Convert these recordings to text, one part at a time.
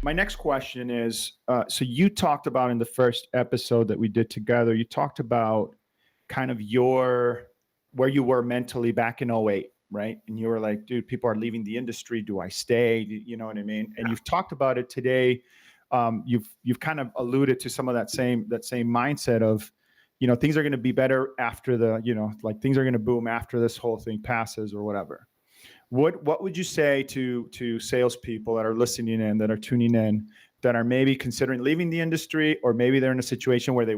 my next question is, so you talked about in the first episode that we did together, you talked about kind of where you were mentally back in '08, right? And you were like, dude, people are leaving the industry. Do I stay? You know what I mean? And you've talked about it today. You've kind of alluded to some of that same mindset of, things are going to be better after like things are going to boom after this whole thing passes or whatever. What would you say to salespeople that are listening in, that are tuning in, that are maybe considering leaving the industry, or maybe they're in a situation where they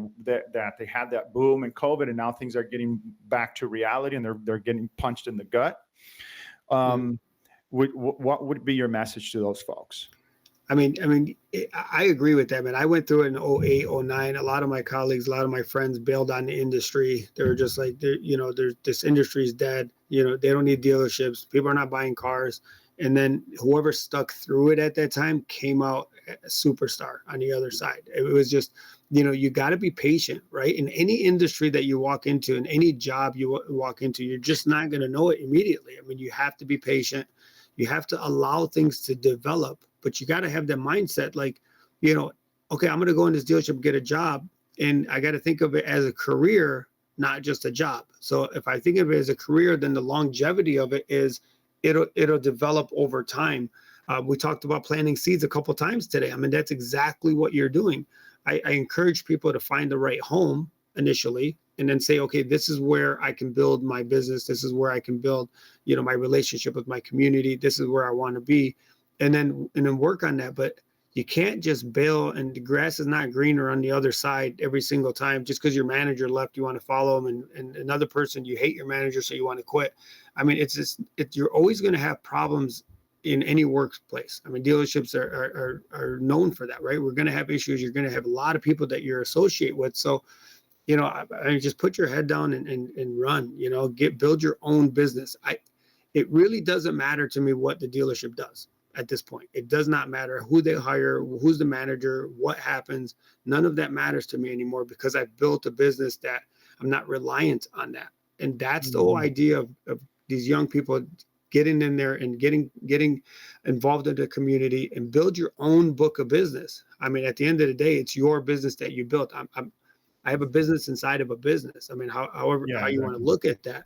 had that boom in COVID and now things are getting back to reality and they're getting punched in the gut? What would be your message to those folks? I agree with that, man. I went through it in '08, '09. A lot of my colleagues, a lot of my friends bailed on the industry. They were just like, this industry is dead. They don't need dealerships. People are not buying cars. And then whoever stuck through it at that time came out a superstar on the other side. It was just, you got to be patient, right? In any industry that you walk into, in any job you walk into, you're just not going to know it immediately. I mean, you have to be patient. You have to allow things to develop, but you got to have that mindset like, okay, I'm going to go in this dealership, get a job, and I got to think of it as a career, not just a job. So if I think of it as a career, then the longevity of it is it'll develop over time. We talked about planting seeds a couple times today. I mean, that's exactly what you're doing. I encourage people to find the right home initially, and then say, okay, this is where I can build my business. This is where I can build, my relationship with my community. This is where I want to be, and then work on that. But you can't just bail, and the grass is not greener on the other side every single time. Just because your manager left, you want to follow him, and another person, you hate your manager, so you want to quit. I mean, you're always going to have problems in any workplace. I mean, dealerships are known for that, right? We're going to have issues. You're going to have a lot of people that you're associate with. So, I just put your head down and run, build your own business. It really doesn't matter to me what the dealership does at this point. It does not matter who they hire, who's the manager, what happens. None of that matters to me anymore, because I've built a business that I'm not reliant on that. And that's the whole idea of these young people getting in there and getting involved in the community and build your own book of business. I mean, at the end of the day, it's your business that you built. I have a business inside of a business. I mean, however, how you want to look at that.